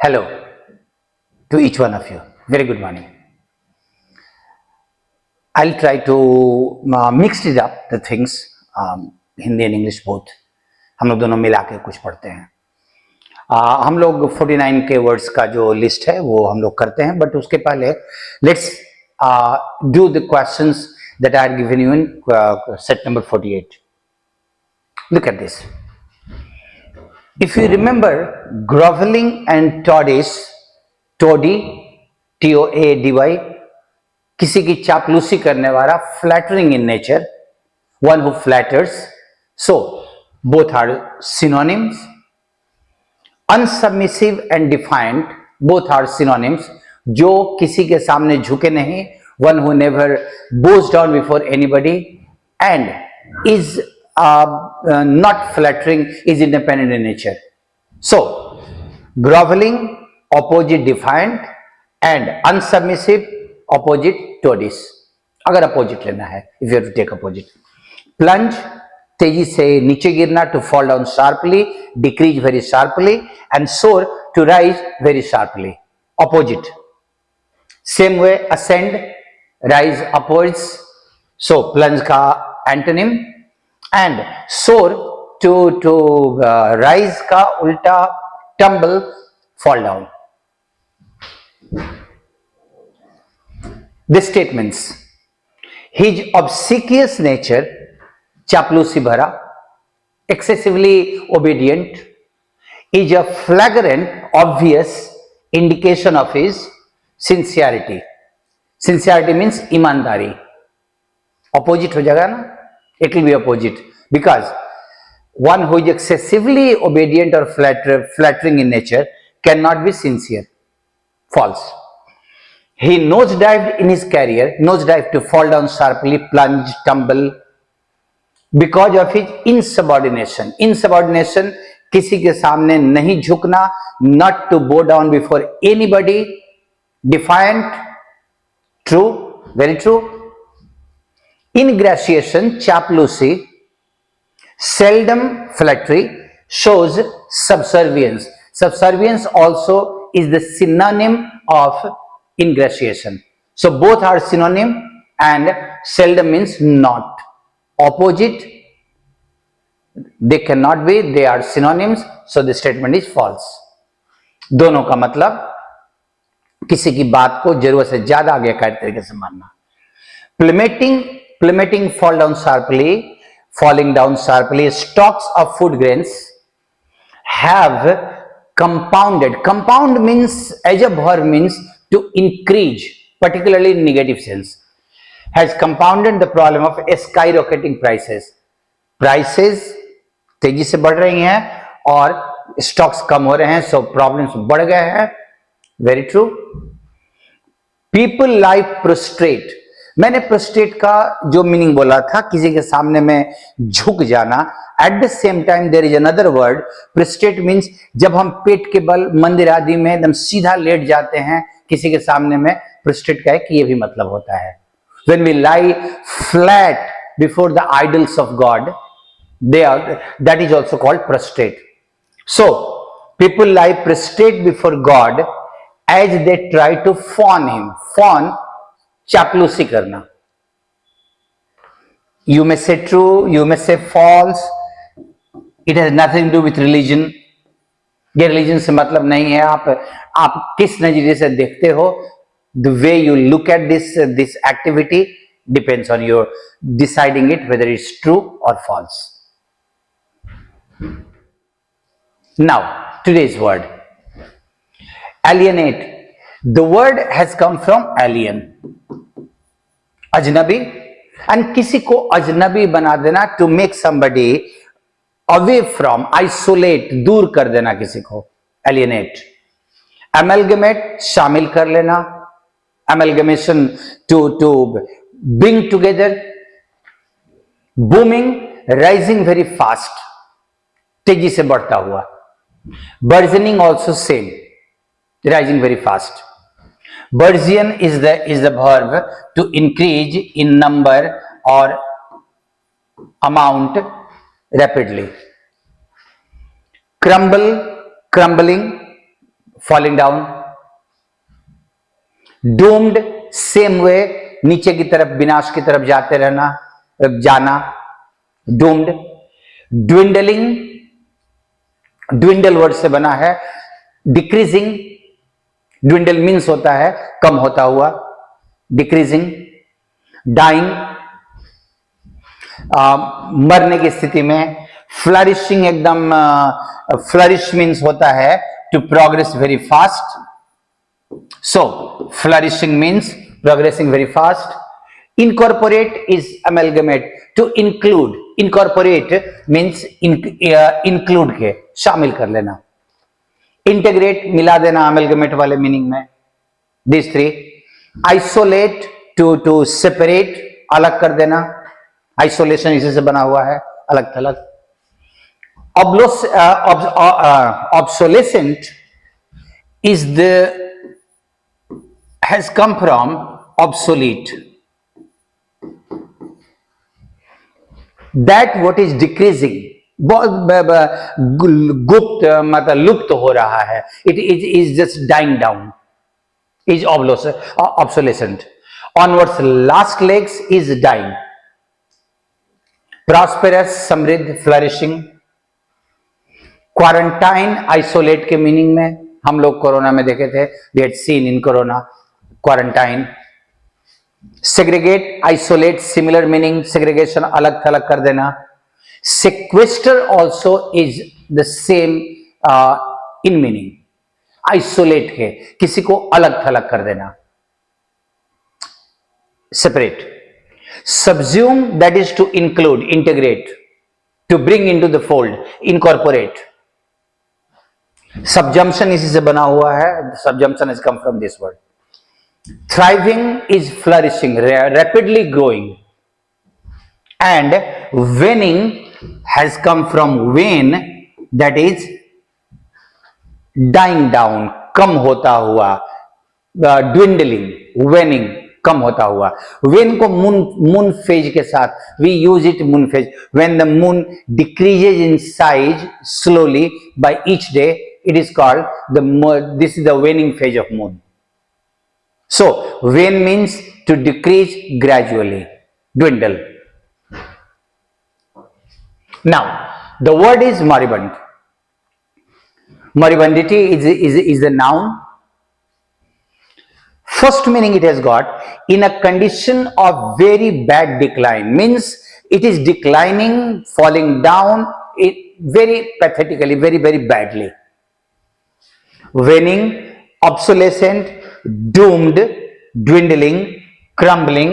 Hello to each one of you. Very good morning. I'll try to mix it up the things. Hindi and English both हम लोग दोनों मिला के कुछ पढ़ते हैं. हम लोग 49 के वर्ड्स का जो लिस्ट है वो हम लोग करते हैं, बट उसके पहले let's do the questions that I had given you in set number 48. Look at this. If you remember, groveling and toddy, T-O-A-D-Y, किसी की चापलूसी करने वाला, flattering in nature, one who flatters. So, both are synonyms. Unsubmissive and defiant, both are synonyms. जो किसी के सामने झुके नहीं, one who never bows down before anybody and is not flattering, is independent in nature. So, groveling, opposite defiant, and unsubmissive, opposite toadies. अगर opposite लेना है, if you have to take opposite. Plunge, तेजी से नीचे गिरना, to fall down sharply, decrease very sharply, and soar, to rise very sharply. Opposite. Same way, ascend, rise upwards. So plunge का antonym, and soar to rise का उल्टा, tumble, fall down. The statements: his obsequious nature, चापलूसी भरा, excessively obedient, is a flagrant, obvious indication of his sincerity. Sincerity means ईमानदारी. Opposite हो जाएगा ना? It will be opposite, because one who is excessively obedient or flattering in nature cannot be sincere. False. He nosedived in his career, nosedived to fall down sharply, plunge, tumble, because of his insubordination. Insubordination, किसी के सामने नहीं झुकना, not to bow down before anybody. Defiant, true, very true. Ingratiation, चापलूसी, seldom flattery, shows subservience. Subservience also is the synonym of ingratiation. So both are synonym, and seldom means not. Opposite, they cannot be, they are synonyms, so the statement is false. दोनों का मतलब किसी की बात को जरूरत से ज्यादा आगे तरीके से मानना. Plummeting, fall down sharply, falling down sharply. Stocks of food grains have compounded. Compound means, as a verb, means to increase, particularly in negative sense. Has compounded the problem of skyrocketing prices. Prices तेजी से बढ़ रही हैं और stocks कम हो रहे हैं, so problems बढ़ गए हैं. Very true. People lie prostrate. मैंने prostrate का जो मीनिंग बोला था, किसी के सामने में झुक जाना. At the same time there is another word. Prostrate means जब हम पेट के बल मंदिर आदि में एकदम सीधा लेट जाते हैं किसी के सामने में, prostrate का एक ये भी मतलब होता है. When we lie flat before the idols of God, that is also called prostrate. So people lie prostrate before God as they try to fawn him. Fawn, चापलूसी करना. You may say true, you may say false. It has nothing to do with religion. ये religion से मतलब नहीं है. आप किस नजरिए से देखते हो, the way you look at this activity depends on your deciding it whether it's true or false. Now, today's word, alienate. The word has come from alien, अजनबी, and किसी को अजनबी बना देना, to make somebody away from, isolate, दूर कर देना किसी को, alienate. Amalgamate, शामिल कर लेना, amalgamation, to bring together. Booming, rising very fast, तेजी से बढ़ता हुआ. Burgeoning also same, rising very fast. Burgeon is the verb to increase in number or amount rapidly. Crumble, crumbling, falling down. Doomed, same way, नीचे की तरफ, विनाश की तरफ जाते रहना, जाना, doomed. Dwindling, dwindle वर्ड से बना है, decreasing, dwindle means होता है कम होता हुआ, decreasing. Dying, मरने की स्थिति में. फ्लरिशिंग, एकदम फ्लरिश मीन्स होता है to progress very fast. So flourishing means progressing very fast. Incorporate is amalgamate, to include. Incorporate means include के, शामिल कर लेना. इंटीग्रेट, मिला देना अमेलगमेट वाले मीनिंग में. This three. Isolate, to separate, अलग कर देना. आइसोलेशन इसी से बना हुआ है, अलग थलग. Obsolescent has come from obsolete. That what is decreasing, गुप्त मतलब लुप्त हो रहा है. It is just dying down, is obsolescent. Onwards, last legs is dying. Prosperous, समृद्ध, flourishing. क्वारंटाइन, आइसोलेट के मीनिंग में हम लोग कोरोना में देखे थे. We had seen in corona quarantine. Segregate, isolate, similar meaning, segregation, अलग थलग कर देना. Sequester also is the same in meaning. Isolate के, किसी को अलग थलग कर देना, separate. Subsume, that is to include, integrate, to bring into the fold, incorporate. Subsumption इसी से बना हुआ है. Subsumption is come from this word. Thriving is flourishing, rapidly growing. And waning has come from wane, that is dying down, कम होता हुआ. Dwindling, वेनिंग, कम होता हुआ. वेन को मून फेज के साथ, we use it moon phase. When the moon decreases in size slowly by each day, it is called this is the waning phase of moon. So wane means to decrease gradually, dwindle. Now the word is moribund. Moribundity is the noun. First meaning it has got, in a condition of very bad decline, means it is declining, falling down, very pathetically, very very badly. Waning, obsolescent, doomed, dwindling, crumbling,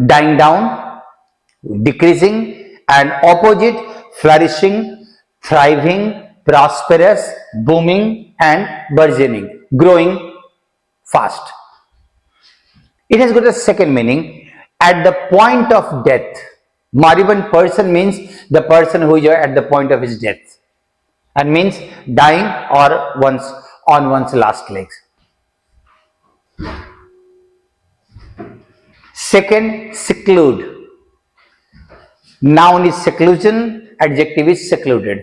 dying down, decreasing. And opposite, flourishing, thriving, prosperous, booming, and burgeoning, growing fast. It has got a second meaning, at the point of death. Moribund person means the person who is at the point of his death, and means dying or on one's last legs. Second, seclude. Noun is seclusion, adjective is secluded.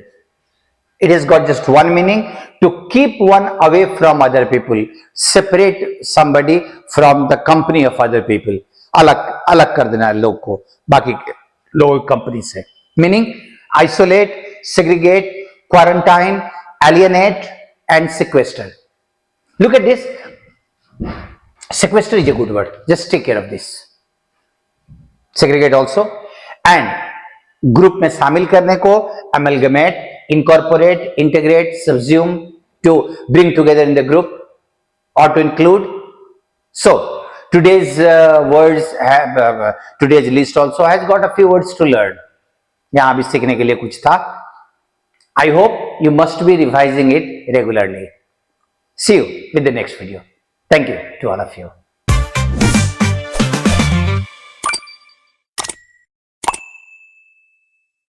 It has got just one meaning, to keep one away from other people, separate somebody from the company of other people. अलग कर देना लोग को बाकी लोगों की company से. Meaning isolate, segregate, quarantine, alienate, and sequester. Look at this. Sequester is a good word. Just take care of this. Segregate also. And group में शामिल करने को amalgamate, incorporate, integrate, subsume, to bring together in the group or to include. So today's words have today's list also has got a few words to learn. यहाँ भी सीखने के लिए कुछ था. I hope you must be revising it regularly. See you with the next video. Thank you to all of you.